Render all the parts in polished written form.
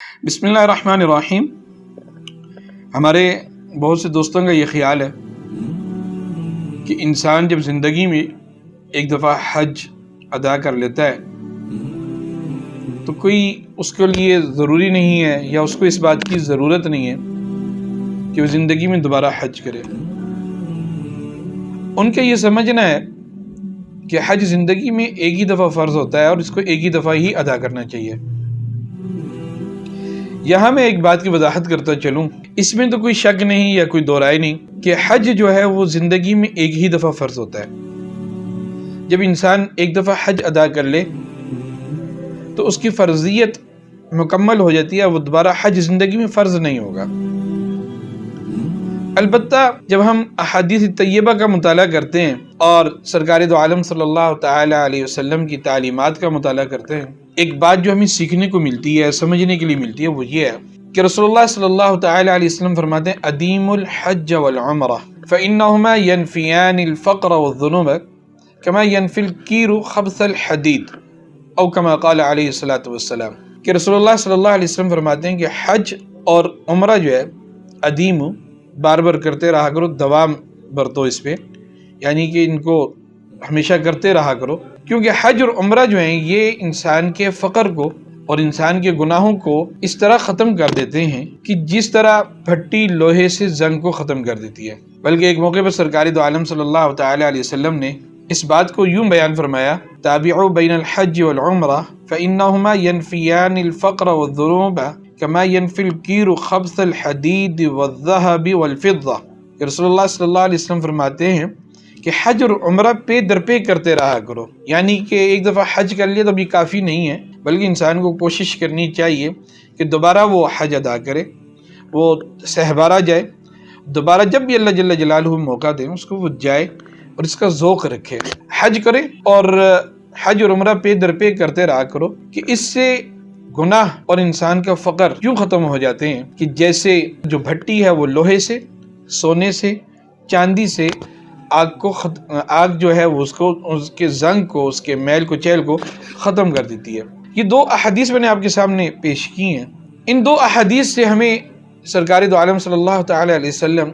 بسم اللہ الرحمن الرحیم۔ ہمارے بہت سے دوستوں کا یہ خیال ہے کہ انسان جب زندگی میں ایک دفعہ حج ادا کر لیتا ہے تو کوئی اس کے لیے ضروری نہیں ہے یا اس کو اس بات کی ضرورت نہیں ہے کہ وہ زندگی میں دوبارہ حج کرے۔ ان کا یہ سمجھنا ہے کہ حج زندگی میں ایک ہی دفعہ فرض ہوتا ہے اور اس کو ایک ہی دفعہ ہی ادا کرنا چاہیے۔ یہاں میں ایک بات کی وضاحت کرتا چلوں، اس میں تو کوئی شک نہیں یا کوئی دو رائے نہیں کہ حج جو ہے وہ زندگی میں ایک ہی دفعہ فرض ہوتا ہے۔ جب انسان ایک دفعہ حج ادا کر لے تو اس کی فرضیت مکمل ہو جاتی ہے، وہ دوبارہ حج زندگی میں فرض نہیں ہوگا۔ البتہ جب ہم احادیث طیبہ کا مطالعہ کرتے ہیں اور سرکار دو عالم صلی اللہ تعالی علیہ وسلم کی تعلیمات کا مطالعہ کرتے ہیں، ایک بات جو ہمیں سیکھنے کو ملتی ہے، سمجھنے کے لیے ملتی ہے، وہ یہ ہے کہ رسول اللہ صلی اللہ تعالی علیہ وسلم فرماتے ہیں ادیم الحج والعمرہ فإنہما ینفیان الفقر والذنوب کما ینفی الکیر خبث الحدید او کما قال علیہ الصلوۃ والسلام، کہ رسول اللہ صلی اللہ علیہ وسلم فرماتے ہیں کہ حج اور عمرہ جو ہے ادیم، بار بار کرتے رہا کرو، دوام برتو اس پہ، یعنی کہ ان کو ہمیشہ کرتے رہا کرو، کیونکہ حج اور عمرہ جو ہیں یہ انسان کے فقر کو اور انسان کے گناہوں کو اس طرح ختم کر دیتے ہیں کہ جس طرح بھٹی لوہے سے زنگ کو ختم کر دیتی ہے۔ بلکہ ایک موقع پر سرکار دو عالم صلی اللہ تعالی علیہ وسلم نے اس بات کو یوں بیان فرمایا، تابعوا بین الحج والعمرہ فإنہما ینفیان الفقر والذنوب کما ینفی الکیر خبث الحدید والذہب والفضہ، کہ رسول اللہ صلی اللہ علیہ وسلم فرماتے ہیں کہ حج اور عمرہ پہ در پہ کرتے رہا کرو، یعنی کہ ایک دفعہ حج کر لیا تو ابھی کافی نہیں ہے، بلکہ انسان کو کوشش کرنی چاہیے کہ دوبارہ وہ حج ادا کرے، وہ سہبارہ جائے، دوبارہ جب بھی اللہ جل جلالہ موقع دیں اس کو وہ جائے اور اس کا ذوق رکھے، حج کرے اور حج اور عمرہ پہ در پہ کرتے رہا کرو، کہ اس سے گناہ اور انسان کا فقر یوں ختم ہو جاتے ہیں کہ جیسے جو بھٹی ہے وہ لوہے سے، سونے سے، چاندی سے آگ جو ہے وہ اس کے زنگ کو، اس کے میل کو، چیل کو ختم کر دیتی ہے۔ یہ دو احادیث میں نے آپ کے سامنے پیش کی ہیں۔ ان دو احادیث سے ہمیں سرکار دو عالم صلی اللہ تعالی علیہ وسلم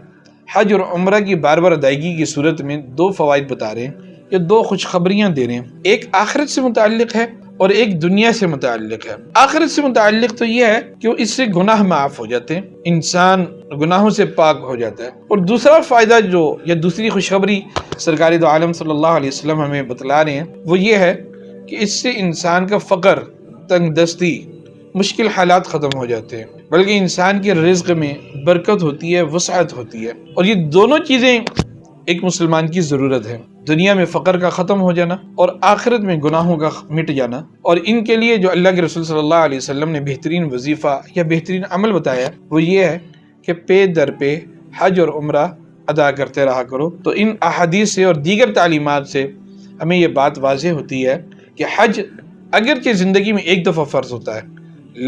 حج اور عمرہ کی بار بار ادائیگی کی صورت میں دو فوائد بتا رہے ہیں، یا دو خوشخبریاں دے رہے ہیں۔ ایک آخرت سے متعلق ہے اور ایک دنیا سے متعلق ہے۔ آخرت سے متعلق تو یہ ہے کہ اس سے گناہ معاف ہو جاتے ہیں، انسان گناہوں سے پاک ہو جاتا ہے، اور دوسرا فائدہ یا دوسری خوشخبری سرکار دو عالم صلی اللہ علیہ وسلم ہمیں بتلا رہے ہیں، وہ یہ ہے کہ اس سے انسان کا فقر، تنگ دستی، مشکل حالات ختم ہو جاتے ہیں، بلکہ انسان کے رزق میں برکت ہوتی ہے، وسعت ہوتی ہے، اور یہ دونوں چیزیں ایک مسلمان کی ضرورت ہے، دنیا میں فقر کا ختم ہو جانا اور آخرت میں گناہوں کا مٹ جانا۔ اور ان کے لیے جو اللہ کے رسول صلی اللہ علیہ وسلم نے بہترین وظیفہ یا بہترین عمل بتایا وہ یہ ہے کہ پے در پہ حج اور عمرہ ادا کرتے رہا کرو۔ تو ان احادیث سے اور دیگر تعلیمات سے ہمیں یہ بات واضح ہوتی ہے کہ حج اگرچہ زندگی میں ایک دفعہ فرض ہوتا ہے،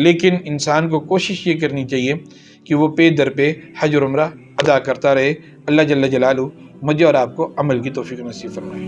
لیکن انسان کو کوشش یہ کرنی چاہیے کہ وہ پے در پہ حج اور عمرہ ادا کرتا رہے۔ اللہ جل جلالہ مجھے اور آپ کو عمل کی توفیق نصیب فرمائے۔